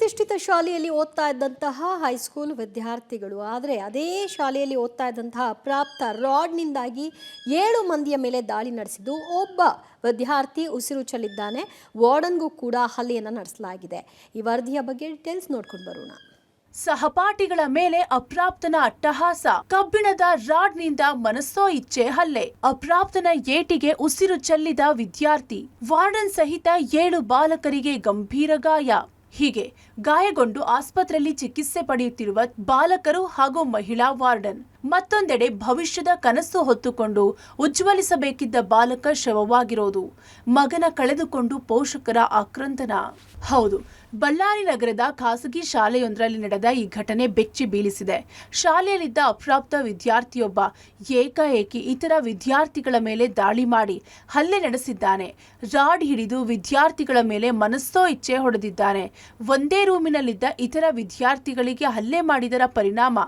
ಪ್ರತಿಷ್ಠಿತ ಶಾಲೆಯಲ್ಲಿ ಓದ್ತಾ ಇದ್ದಂತಹ ಹೈಸ್ಕೂಲ್ ವಿದ್ಯಾರ್ಥಿಗಳು, ಆದರೆ ಅದೇ ಶಾಲೆಯಲ್ಲಿ ಓದ್ತಾ ಇದ್ದಂತಹ ಅಪ್ರಾಪ್ತ ರಾಡ್ನಿಂದಾಗಿ 7 ಮಂದಿಯ ಮೇಲೆ ದಾಳಿ ನಡೆಸಿದ್ದು ಒಬ್ಬ ವಿದ್ಯಾರ್ಥಿ ಉಸಿರು ಚೆಲ್ಲಿದ್ದಾನೆ. ವಾರ್ಡನ್ಗೂ ಕೂಡ ಹಲ್ಲೆಯನ್ನು ನಡೆಸಲಾಗಿದೆ. ಈ ವರದಿಯ ಬಗ್ಗೆ ಡೀಟೇಲ್ಸ್ ನೋಡ್ಕೊಂಡು ಬರೋಣ. ಸಹಪಾಠಿಗಳ ಮೇಲೆ ಅಪ್ರಾಪ್ತನ ಅಟ್ಟಹಾಸ, ಕಬ್ಬಿಣದ ರಾಡ್ನಿಂದ ಮನಸೋ ಇಚ್ಛೆ ಹಲ್ಲೆ, ಅಪ್ರಾಪ್ತನ ಏಟಿಗೆ ಉಸಿರು ಚೆಲ್ಲಿದ ವಿದ್ಯಾರ್ಥಿ, ವಾರ್ಡನ್ ಸಹಿತ 7 ಬಾಲಕರಿಗೆ ಗಂಭೀರ ಗಾಯ. ಹೀಗೆ ಗಾಯಗೊಂಡು ಆಸ್ಪತ್ರೆಯಲ್ಲಿ ಚಿಕಿತ್ಸೆ ಪಡೆಯುತ್ತಿರುವ ಬಾಲಕರು ಹಾಗೂ ಮಹಿಳಾ ವಾರ್ಡನ್. ಮತ್ತೊಂದೆಡೆ ಭವಿಷ್ಯದ ಕನಸು ಹೊತ್ತುಕೊಂಡು ಉಜ್ವಲಿಸಬೇಕಿದ್ದ ಬಾಲಕ ಶವವಾಗಿರೋದು, ಮಗನ ಕಳೆದುಕೊಂಡು ಪೋಷಕರ ಆಕ್ರಂದನ. ಹೌದು, ಬಳ್ಳಾರಿ ನಗರದ ಖಾಸಗಿ ಶಾಲೆಯೊಂದರಲ್ಲಿ ನಡೆದ ಈ ಘಟನೆ ಬೆಚ್ಚಿ ಬೀಳಿಸಿದೆ. ಶಾಲೆಯಲ್ಲಿದ್ದ ಅಪ್ರಾಪ್ತ ವಿದ್ಯಾರ್ಥಿಯೊಬ್ಬ ಏಕಾಏಕಿ ಇತರ ವಿದ್ಯಾರ್ಥಿಗಳ ಮೇಲೆ ದಾಳಿ ಮಾಡಿ ಹಲ್ಲೆ ನಡೆಸಿದ್ದಾನೆ. ರಾಡ್ ಹಿಡಿದು ವಿದ್ಯಾರ್ಥಿಗಳ ಮೇಲೆ ಮನಸ್ಸೋ ಇಚ್ಛೆ ಹೊಡೆದಿದ್ದಾನೆ. ಒಂದೇ ರೂಮಿನಲ್ಲಿದ್ದ ಇತರ ವಿದ್ಯಾರ್ಥಿಗಳಿಗೆ ಹಲ್ಲೆ ಮಾಡಿದರ ಪರಿಣಾಮ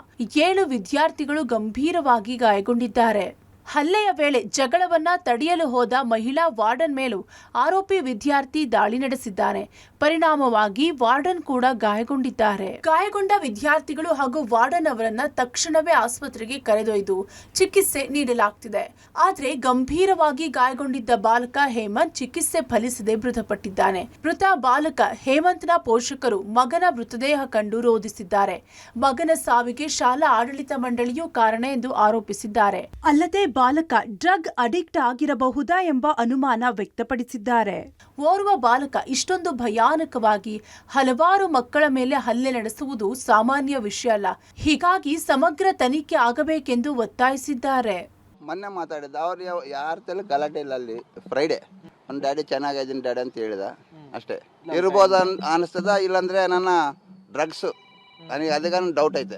7 ವಿದ್ಯಾರ್ಥಿಗಳು ಗಂಭೀರವಾಗಿ ಗಾಯಗೊಂಡಿದ್ದಾರೆ. ಹಲ್ಲೆಯ ವೇಳೆ ಜಗಳವನ್ನ ತಡೆಯಲು ಹೋದ ಮಹಿಳಾ ವಾರ್ಡನ್ ಮೇಲೂ ಆರೋಪಿ ವಿದ್ಯಾರ್ಥಿ ದಾಳಿ ನಡೆಸಿದ್ದಾನೆ. ಪರಿಣಾಮವಾಗಿ ವಾರ್ಡನ್ ಕೂಡ ಗಾಯಗೊಂಡಿದ್ದಾರೆ. ಗಾಯಗೊಂಡ ವಿದ್ಯಾರ್ಥಿಗಳು ಹಾಗೂ ವಾರ್ಡನ್ ಅವರನ್ನ ತಕ್ಷಣವೇ ಆಸ್ಪತ್ರೆಗೆ ಕರೆದೊಯ್ದು ಚಿಕಿತ್ಸೆ ನೀಡಲಾಗ್ತಿದೆ. ಆದರೆ ಗಂಭೀರವಾಗಿ ಗಾಯಗೊಂಡಿದ್ದ ಬಾಲಕ ಹೇಮಂತ್ ಚಿಕಿತ್ಸೆ ಫಲಿಸದೆ ಮೃತಪಟ್ಟಿದ್ದಾನೆ. ಮೃತ ಬಾಲಕ ಹೇಮಂತ್ನ ಪೋಷಕರು ಮಗನ ಮೃತದೇಹ ಕಂಡು ರೋಧಿಸಿದ್ದಾರೆ. ಮಗನ ಸಾವಿಗೆ ಶಾಲಾ ಆಡಳಿತ ಮಂಡಳಿಯೂ ಕಾರಣ ಎಂದು ಆರೋಪಿಸಿದ್ದಾರೆ. ಅಲ್ಲದೆ ಬಾಲಕ ಡ್ರಗ್ ಅಡಿಕ್ಟ್ ಆಗಿರಬಹುದಾ ಎಂಬ ಅನುಮಾನ ವ್ಯಕ್ತಪಡಿಸಿದ್ದಾರೆ. ಓರ್ವ ಬಾಲಕ ಇಷ್ಟೊಂದು ಭಯಾನಕವಾಗಿ ಹಲವಾರು ಮಕ್ಕಳ ಮೇಲೆ ಹಲ್ಲೆ ನಡೆಸುವುದು ಸಾಮಾನ್ಯ ವಿಷಯ ಅಲ್ಲ. ಹೀಗಾಗಿ ಸಮಗ್ರ ತನಿಖೆ ಆಗಬೇಕೆಂದು ಒತ್ತಾಯಿಸಿದ್ದಾರೆ. ಮೊನ್ನೆ ಮಾತಾಡಿದ ಅವ್ರು ಯಾರ ತಲೆ ಗಲಾಟೆ ಇಲ್ಲ. ಅಲ್ಲಿ ಫ್ರೈಡೆ ಒಂದು ಡ್ಯಾಡಿ ಚೆನ್ನಾಗಿದ್ದೀನಿ ಡ್ಯಾಡಿ ಅಂತ ಹೇಳಿದ ಅಷ್ಟೇ. ಇರ್ಬೋದು ಅನಿಸ್ತದ, ಇಲ್ಲಾಂದ್ರೆ ನನ್ನ ಡ್ರಗ್ಸು ನನಗೆ ಅದಕ್ಕೆ ಡೌಟ್ ಐತೆ.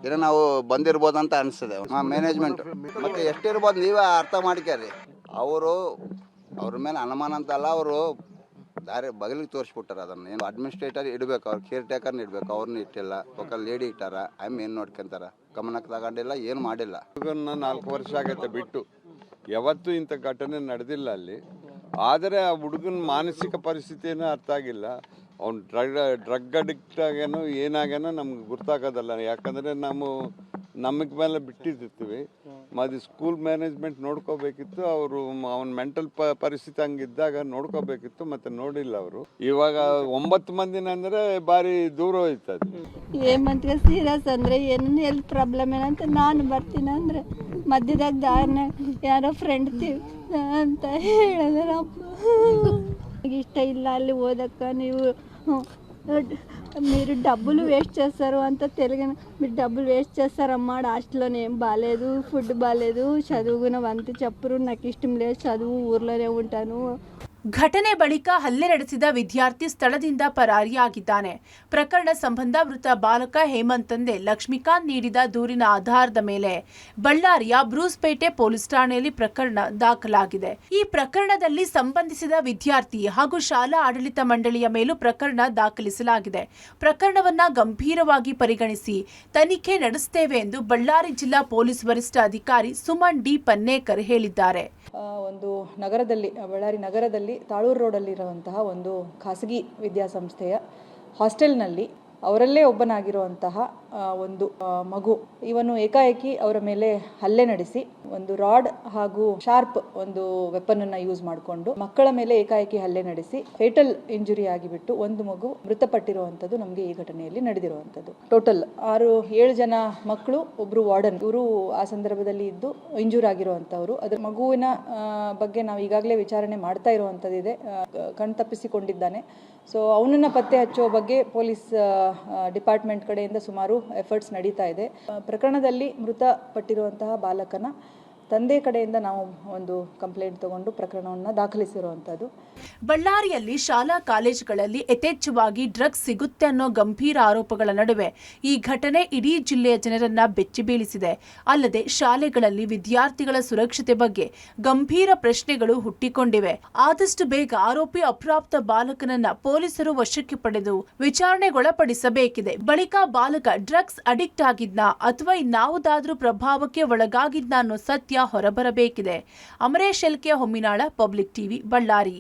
ಏನೋ ನಾವು ಬಂದಿರ್ಬೋದು ಅಂತ ಅನಿಸ್ತದೆ. ಮ್ಯಾನೇಜ್ಮೆಂಟ್ ಮತ್ತು ಎಷ್ಟಿರ್ಬೋದು ನೀವೇ ಅರ್ಥ ಮಾಡ್ಕ್ಯಾರಿ. ಅವ್ರ ಮೇಲೆ ಅನುಮಾನ ಅಂತಲ್ಲ, ಅವರು ದಾರಿ ಬಗಲಿಗೆ ತೋರಿಸ್ಬಿಟ್ಟಾರ. ಅದನ್ನು ಏನು ಅಡ್ಮಿನಿಸ್ಟ್ರೇಟರ್ ಇಡಬೇಕು, ಅವ್ರು ಕೇರ್ ಟೇಕರ್ನ ಇಡಬೇಕು, ಅವ್ರನ್ನ ಇಟ್ಟಿಲ್ಲ. ಒಕ್ಕ ಲೇಡಿ ಇಟ್ಟಾರ, ಏನು ನೋಡ್ಕೊಂತಾರ, ಗಮನಕ್ಕೆ ತಗೊಂಡಿಲ್ಲ, ಏನು ಮಾಡಿಲ್ಲ. 4 ವರ್ಷ ಆಗೈತೆ ಬಿಟ್ಟು, ಯಾವತ್ತೂ ಇಂಥ ಘಟನೆ ನಡೆದಿಲ್ಲ ಅಲ್ಲಿ. ಆದರೆ ಆ ಹುಡುಗನ ಮಾನಸಿಕ ಪರಿಸ್ಥಿತಿಯನ್ನು ಅರ್ಥ ಆಗಿಲ್ಲ. ಅವ್ನು ಡ್ರಗ್ ಅಡಿಕ್ಟ್ ಆಗ್ಯಾನೋ ಏನಾಗ್ಯಾನೋ ನಮ್ಗೆ ಗೊತ್ತಾಗೋದಲ್ಲ. ಯಾಕಂದರೆ ನಮಗೆ ಮೇಲೆ ಬಿಟ್ಟಿರ್ತೀವಿ. ಮತ್ತು ಸ್ಕೂಲ್ ಮ್ಯಾನೇಜ್ಮೆಂಟ್ ನೋಡ್ಕೋಬೇಕಿತ್ತು. ಅವರು ಅವನ ಮೆಂಟಲ್ ಪರಿಸ್ಥಿತಿ ಹಂಗಿದ್ದಾಗ ನೋಡ್ಕೋಬೇಕಿತ್ತು, ಮತ್ತು ನೋಡಿಲ್ಲ ಅವರು. ಇವಾಗ 9 ಮಂದಿನ ಅಂದರೆ ಭಾರಿ ದೂರ ಹೋಯ್ತದೆ. ಹೇಮಂತ್ಗೆ ಸೀರಿಯಸ್ ಅಂದರೆ ಎಲ್ಲಿ ಪ್ರಾಬ್ಲಮ್ ಏನಂತ ನಾನು ಬರ್ತೀನಿ ಅಂದರೆ ಮಧ್ಯದಾಗ ದಾರಿನಾಗ ಯಾರೋ ಫ್ರೆಂಡ್ ಅಂತ ಹೇಳಿದ್ರೆ ఇష్ట ಇಲ್ಲ ಅಲ್ಲಿ ఓదక్క మీరు డబ్బులు వేస్ట్ చేస్తారు అంత తెలుగు. మీరు డబ్బులు వేస్ట్ చేస్తారమ్మా, హాస్టల్లోనే ఏం బాగాలేదు, ఫుడ్ బాగాలేదు, చదువుకున్న వంత చెప్పరు, నాకు ఇష్టం లేదు చదువు, ఊర్లోనే ఉంటాను. ಘಟನೆ ಬಳಿಕ ಹಲ್ಲೆ ನಡೆಸಿದ ವಿದ್ಯಾರ್ಥಿ ಸ್ಥಳದಿಂದ ಪರಾರಿಯಾಗಿದ್ದಾನೆ. ಪ್ರಕರಣ ಸಂಬಂಧ ಮೃತ ಬಾಲಕ ಹೇಮಂತ್ ತಂದೆ ಲಕ್ಷ್ಮೀಕಾಂತ್ ನೀಡಿದ ದೂರಿನ ಆಧಾರದ ಮೇಲೆ ಬಳ್ಳಾರಿಯ ಬ್ರೂಸ್ಪೇಟೆ ಪೊಲೀಸ್ ಠಾಣೆಯಲ್ಲಿ ಪ್ರಕರಣ ದಾಖಲಾಗಿದೆ. ಈ ಪ್ರಕರಣದಲ್ಲಿ ಸಂಬಂಧಿಸಿದ ವಿದ್ಯಾರ್ಥಿ ಹಾಗೂ ಶಾಲಾ ಆಡಳಿತ ಮಂಡಳಿಯ ಮೇಲೂ ಪ್ರಕರಣ ದಾಖಲಿಸಲಾಗಿದೆ. ಪ್ರಕರಣವನ್ನ ಗಂಭೀರವಾಗಿ ಪರಿಗಣಿಸಿ ತನಿಖೆ ನಡೆಸುತ್ತೇವೆ ಎಂದು ಬಳ್ಳಾರಿ ಜಿಲ್ಲಾ ಪೊಲೀಸ್ ವರಿಷ್ಠ ಅಧಿಕಾರಿ ಸುಮನ್ ಡಿ ಪನ್ನೇಕರ್ ಹೇಳಿದ್ದಾರೆ. ಒಂದು ನಗರದಲ್ಲಿ, ಬಳ್ಳಾರಿ ನಗರದಲ್ಲಿ ತಾಳೂರು ರೋಡಲ್ಲಿರುವಂತಹ ಒಂದು ಖಾಸಗಿ ವಿದ್ಯಾಸಂಸ್ಥೆಯ ಹಾಸ್ಟೆಲ್ನಲ್ಲಿ ಅವರಲ್ಲೇ ಒಬ್ಬನಾಗಿರುವಂತಹ ಒಂದು ಮಗು, ಇವನು ಏಕಾಏಕಿ ಅವರ ಮೇಲೆ ಹಲ್ಲೆ ನಡೆಸಿ ಒಂದು ರಾಡ್ ಹಾಗೂ ಶಾರ್ಪ್ ಒಂದು ವೆಪನ್ ಅನ್ನ ಯೂಸ್ ಮಾಡಿಕೊಂಡು ಮಕ್ಕಳ ಮೇಲೆ ಏಕಾಏಕಿ ಹಲ್ಲೆ ನಡೆಸಿ ಫೇಟಲ್ ಇಂಜುರಿ ಆಗಿಬಿಟ್ಟು ಒಂದು ಮಗು ಮೃತಪಟ್ಟಿರುವಂಥದ್ದು ನಮಗೆ ಈ ಘಟನೆಯಲ್ಲಿ ನಡೆದಿರುವಂಥದ್ದು. ಟೋಟಲ್ 7 ಜನ ಮಕ್ಕಳು, ಒಬ್ರು ವಾರ್ಡನ್, ಇವರು ಆ ಸಂದರ್ಭದಲ್ಲಿ ಇದ್ದು ಇಂಜೂರ್ ಆಗಿರುವಂಥವ್ರು. ಅದರ ಮಗುವಿನ ಬಗ್ಗೆ ನಾವು ಈಗಾಗಲೇ ವಿಚಾರಣೆ ಮಾಡ್ತಾ ಇರುವಂಥದ್ದಿದೆ. ಕಣ್ತಪ್ಪಿಸಿಕೊಂಡಿದ್ದಾನೆ. ಸೊ ಅವನನ್ನು ಪತ್ತೆ ಹಚ್ಚುವ ಬಗ್ಗೆ ಪೊಲೀಸ್ ಡಿಪಾರ್ಟ್ಮೆಂಟ್ ಕಡೆಯಿಂದ ಸುಮಾರು ಎಫರ್ಟ್ಸ್ ನಡೀತಾ ಇದೆ. ಪ್ರಕರಣದಲ್ಲಿ ಮೃತಪಟ್ಟಿರುವಂತಹ ಬಾಲಕನ ತಂದೆ ಕಡೆಯಿಂದ ನಾವು ಒಂದು ಕಂಪ್ಲೇಂಟ್ ತಗೊಂಡು ಪ್ರಕರಣವನ್ನು ದಾಖಲಿಸಿರುವಂಥದ್ದು. ಬಳ್ಳಾರಿಯಲ್ಲಿ ಶಾಲಾ ಕಾಲೇಜುಗಳಲ್ಲಿ ಯಥೇಚ್ಛವಾಗಿ ಡ್ರಗ್ಸ್ ಸಿಗುತ್ತೆ ಅನ್ನೋ ಗಂಭೀರ ಆರೋಪಗಳ ನಡುವೆ ಈ ಘಟನೆ ಇಡೀ ಜಿಲ್ಲೆಯ ಜನರನ್ನ ಬೆಚ್ಚಿ ಬೀಳಿಸಿದೆ. ಅಲ್ಲದೆ ಶಾಲೆಗಳಲ್ಲಿ ವಿದ್ಯಾರ್ಥಿಗಳ ಸುರಕ್ಷತೆ ಬಗ್ಗೆ ಗಂಭೀರ ಪ್ರಶ್ನೆಗಳು ಹುಟ್ಟಿಕೊಂಡಿವೆ. ಆದಷ್ಟು ಬೇಗ ಆರೋಪಿ ಅಪ್ರಾಪ್ತ ಬಾಲಕನನ್ನ ಪೊಲೀಸರು ವಶಕ್ಕೆ ಪಡೆದು ವಿಚಾರಣೆಗೊಳಪಡಿಸಬೇಕಿದೆ. ಬಳಿಕ ಬಾಲಕ ಡ್ರಗ್ಸ್ ಅಡಿಕ್ಟ್ ಆಗಿದ್ನ ಅಥವಾ ಇನ್ನಾವುದಾದ್ರೂ ಪ್ರಭಾವಕ್ಕೆ ಒಳಗಾಗಿದ್ನ ಅನ್ನೋ ಸತ್ಯ ಹೊರಬರಬೇಕಿದೆ. ಅಮರೇಶ್ ಎಲ್ಕೆ, ಹೊಮ್ಮಿನಾಳ, ಪಬ್ಲಿಕ್ ಟಿವಿ, ಬಳ್ಳಾರಿ.